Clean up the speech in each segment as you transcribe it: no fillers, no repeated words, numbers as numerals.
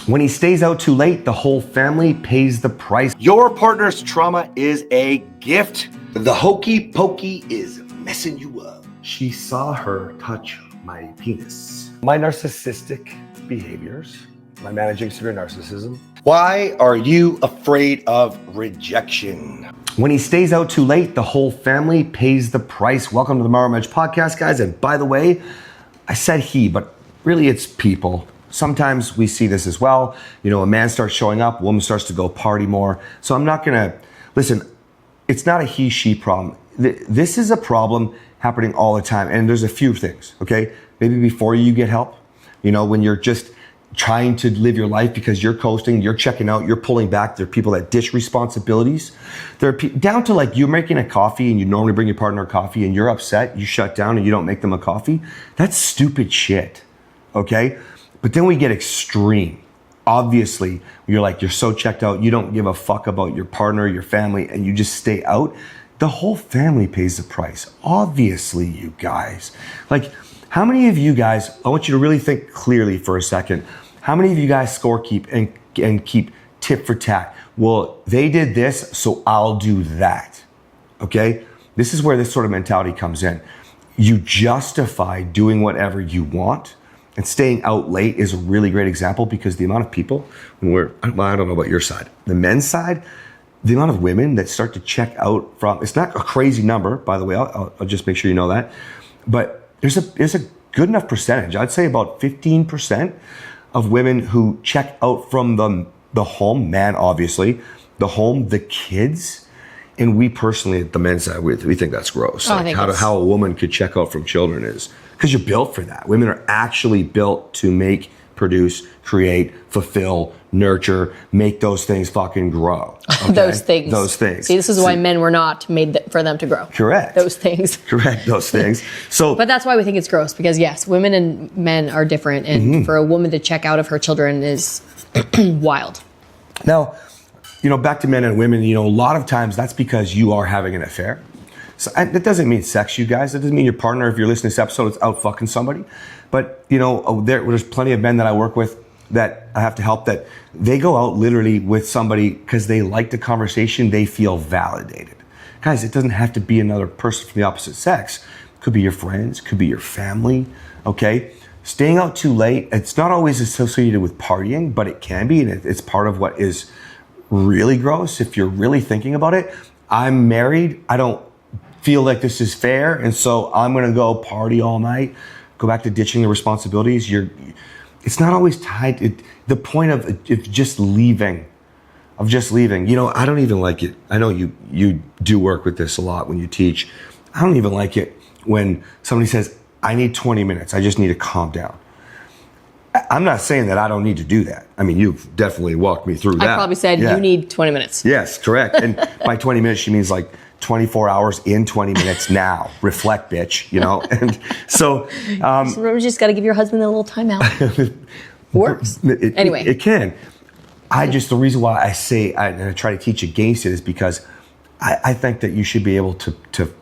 When he stays out too late, the whole family pays the price. Your partner's trauma is a gift. The hokey pokey is messing you up. She saw her touch my penis. My narcissistic behaviors, my managing severe narcissism. Why are you afraid of rejection? When he stays out too late, the whole family pays the price. Welcome to the Morrow Marriage podcast, guys. And by the way, I said he, but really it's people. Sometimes we see this as well. You know, a man starts showing up, a woman starts to go party more. So I'm not gonna, listen, it's not a he, she problem. This is a problem happening all the time. And there's a few things, okay? Maybe before you get help, you know, when you're just trying to live your life because you're coasting, you're checking out, you're pulling back. There are people that dish responsibilities. There are down to like you're making a coffee and you normally bring your partner a coffee and you're upset, you shut down and you don't make them a coffee. That's stupid shit, okay? But then we get extreme. Obviously, you're so checked out, you don't give a fuck about your partner, your family, and you just stay out. The whole family pays the price. Obviously, you guys. Like, how many of you guys, I want you to really think clearly for a second. How many of you guys score keep and keep tit for tat? Well, they did this, so I'll do that. Okay? This is where this sort of mentality comes in. You justify doing whatever you want. And staying out late is a really great example because the amount of people, well, I don't know about your side, the men's side, the amount of women that start to check out from, it's not a crazy number, by the way, I'll just make sure you know that, but there's a good enough percentage, I'd say about 15% of women who check out from the home, man obviously, the home, the kids, and we personally at the men's side, we think that's gross. Oh, like how a woman could check out from children is, because you're built for that. Women are actually built to make, produce, create, fulfill, nurture, make those things fucking grow. Okay? Those things. See, this is why men were not made for them to grow. Correct. Those things. Correct, those things. So, but that's why we think it's gross, because yes, women and men are different, and for a woman to check out of her children is wild. Now, you know, back to men and women, you know, a lot of times that's because you are having an affair. So that doesn't mean sex, you guys. That doesn't mean your partner, if you're listening to this episode, is out fucking somebody. But, you know, there's plenty of men that I work with that I have to help that they go out literally with somebody because they like the conversation, they feel validated. Guys, it doesn't have to be another person from the opposite sex. It could be your friends, could be your family, okay? Staying out too late, it's not always associated with partying, but it can be, and it's part of what is really gross if you're really thinking about it. I'm married, I don't feel like this is fair, and so I'm gonna go party all night, go back to ditching the responsibilities. It's not always tied to the point of just leaving, you know, I don't even like it. I know you do work with this a lot when you teach. I don't even like it when somebody says, I need 20 minutes, I just need to calm down. I'm not saying that I don't need to do that. I mean, you've definitely walked me through that. I probably said you need 20 minutes. Yes, correct. And by 20 minutes, she means like 24 hours in 20 minutes now. Reflect, bitch, you know? And so... you just got to give your husband a little timeout. Works. Anyway. It can. The reason why I say, I try to teach against it is because I think that you should be able to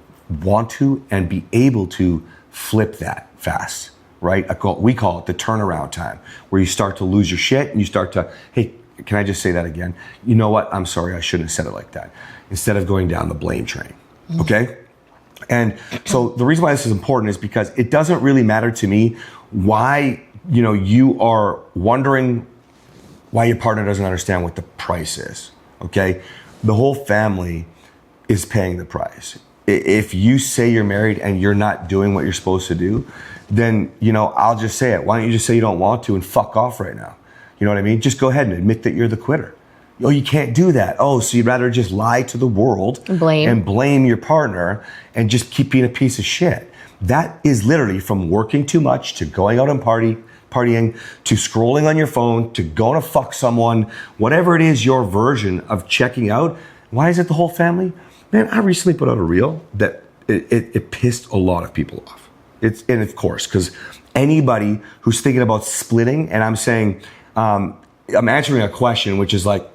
want to and be able to flip that fast, right? We call it the turnaround time, where you start to lose your shit and you start to, hey, can I just say that again? You know what? I'm sorry, I shouldn't have said it like that. Instead of going down the blame train, okay? And so the reason why this is important is because it doesn't really matter to me why, you know, you are wondering why your partner doesn't understand what the price is, okay? The whole family is paying the price. If you say you're married and you're not doing what you're supposed to do, then, you know, I'll just say it. Why don't you just say you don't want to and fuck off right now? You know what I mean? Just go ahead and admit that you're the quitter. Oh, you can't do that. Oh, so you'd rather just lie to the world and blame your partner and just keep being a piece of shit. That is literally from working too much to going out and partying to scrolling on your phone to going to fuck someone, whatever it is, your version of checking out. Why is it the whole family? Man, I recently put out a reel that it pissed a lot of people off. And of course, because anybody who's thinking about splitting, and I'm saying, I'm answering a question, which is like,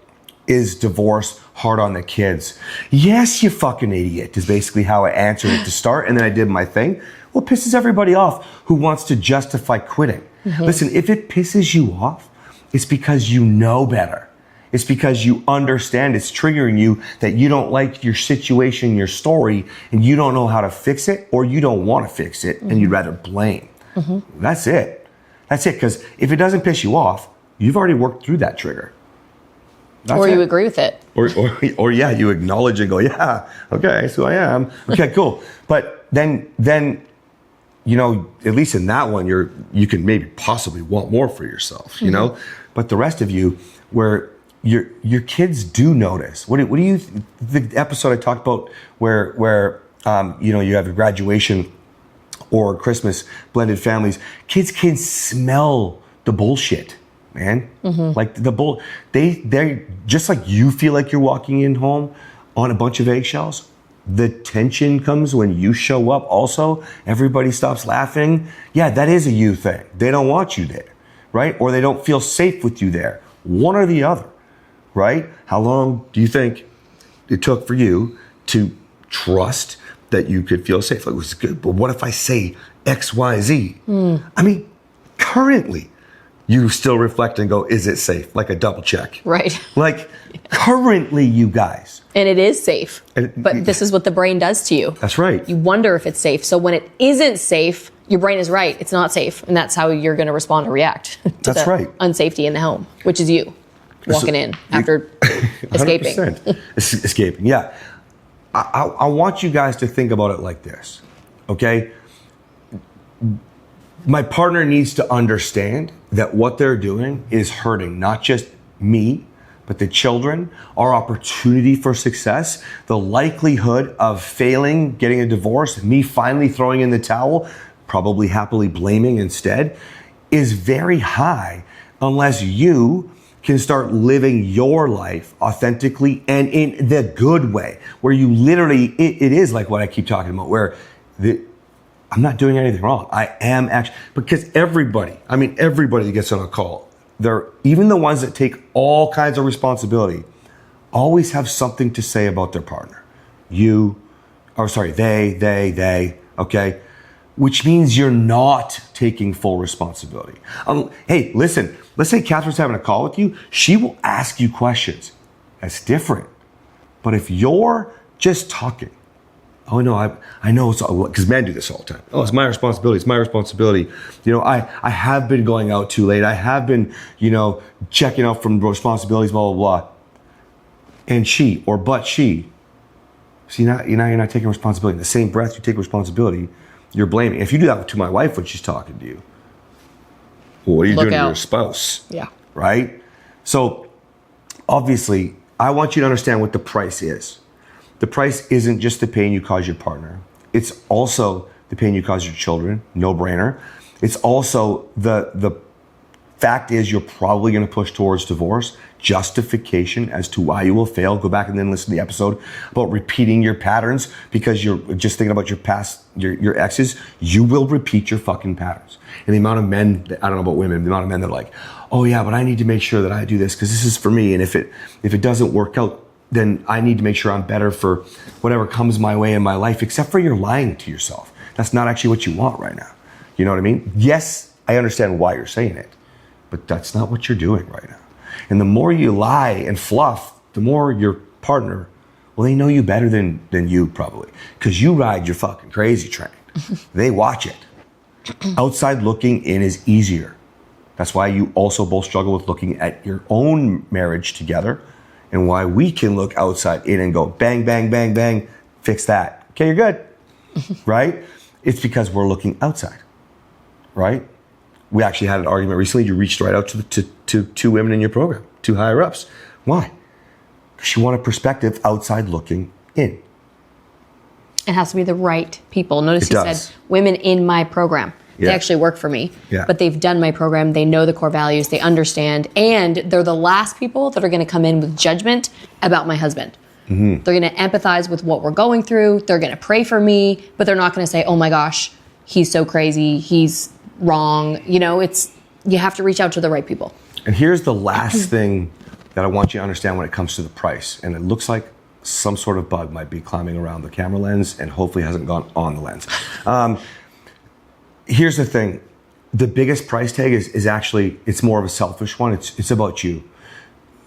is divorce hard on the kids? Yes, you fucking idiot, is basically how I answered it to start. And then I did my thing. Well, it pisses everybody off who wants to justify quitting. Listen, if it pisses you off It's because you know better. It's because you understand it's triggering you, that you don't like your situation, your story, and you don't know how to fix it, or you don't want to fix it, and you'd rather blame. That's it. That's it. Because if it doesn't piss you off, you've already worked through that trigger. That's or it. you agree with it. Or yeah, you acknowledge and go, yeah, okay, that's who I am. Okay, cool. But then, at least in that one, you can maybe possibly want more for yourself, you know? But the rest of you, where your kids do notice. What do you, the episode I talked about where you have your graduation or Christmas, blended families, kids can smell the bullshit, man. Like they're just like you feel like you're walking in home on a bunch of eggshells. The tension comes when you show up also. Everybody stops laughing. Yeah, that is a you thing. They don't want you there, right? Or they don't feel safe with you there. One or the other, right? How long do you think it took for you to trust that you could feel safe? Like, it was good, but what if I say X, Y, Z? I mean, currently, you still reflect and go, is it safe? Like a double check. Right. Like, currently, you guys. And it is safe. But this is what the brain does to you. That's right. You wonder if it's safe. So when it isn't safe, your brain is right. It's not safe. And that's how you're going to respond or react to That's the right. unsafety in the home, which is you walking in after escaping. 100%. Escaping, yeah. I want you guys to think about it like this, okay? My partner needs to understand that what they're doing is hurting not just me, but the children, our opportunity for success, the likelihood of failing, getting a divorce, me finally throwing in the towel, probably happily blaming instead, is very high unless you can start living your life authentically and in the good way, where you literally, it is like what I keep talking about, where I'm not doing anything wrong. I am actually, because everybody that gets on a call, even the ones that take all kinds of responsibility, always have something to say about their partner. They, okay? Which means you're not taking full responsibility. Hey, listen, let's say Kathryn's having a call with you. She will ask you questions. That's different. But if you're just talking, oh no, I know, because men do this all the time. Oh, it's my responsibility. It's my responsibility. I have been going out too late. I have been, checking out from responsibilities, blah, blah, blah. And see, now you're not taking responsibility. In the same breath you take responsibility, you're blaming. If you do that to my wife when she's talking to you, well, what are you doing to your spouse? Yeah. Right? So obviously, I want you to understand what the price is. The price isn't just the pain you cause your partner. It's also the pain you cause your children. No brainer. It's also the fact is you're probably going to push towards divorce. Justification as to why you will fail. Go back and then listen to the episode about repeating your patterns because you're just thinking about your past, your exes. You will repeat your fucking patterns. And the amount of men, I don't know about women, the amount of men that are like, oh yeah, but I need to make sure that I do this because this is for me. And if it doesn't work out, then I need to make sure I'm better for whatever comes my way in my life, except for you're lying to yourself. That's not actually what you want right now. You know what I mean? Yes, I understand why you're saying it, but that's not what you're doing right now. And the more you lie and fluff, the more your partner, well, they know you better than you probably, because you ride your fucking crazy train. They watch it. Outside looking in is easier. That's why you also both struggle with looking at your own marriage together, and why we can look outside in and go bang, bang, bang, bang, fix that. Okay, you're good, right? It's because we're looking outside, right? We actually had an argument recently. You reached right out to two women in your program, two higher ups. Why? Because you want a perspective outside looking in. It has to be the right people. Notice you said women in my program. They actually work for me, but they've done my program. They know the core values. They understand. And they're the last people that are going to come in with judgment about my husband. Mm-hmm. They're going to empathize with what we're going through. They're going to pray for me, but they're not going to say, oh my gosh, he's so crazy. He's wrong. You have to reach out to the right people. And here's the last thing that I want you to understand when it comes to the price. And it looks like some sort of bug might be climbing around the camera lens and hopefully hasn't gone on the lens. Here's the thing. the biggest price tag is actually, it's more of a selfish one. It's about you.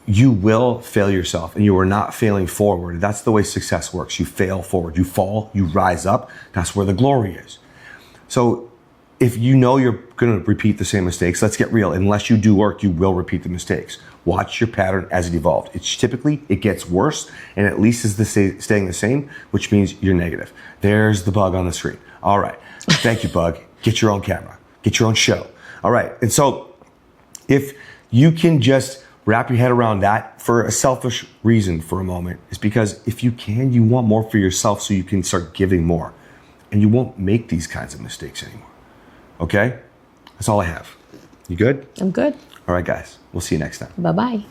You will fail yourself, and you are not failing forward. That's the way success works. You fail forward. You fall, you rise up. That's where the glory is. So if you know you're going to repeat the same mistakes, let's get real. Unless you do work, you will repeat the mistakes. Watch your pattern as it evolved. It's typically, it gets worse, and at least is staying the same, which means you're negative. There's the bug on the screen. All right. Thank you, bug. Get your own camera. Get your own show. All right. And so if you can just wrap your head around that for a selfish reason for a moment, is because if you can, you want more for yourself so you can start giving more, and you won't make these kinds of mistakes anymore. Okay? That's all I have. You good? I'm good. All right, guys. We'll see you next time. Bye-bye.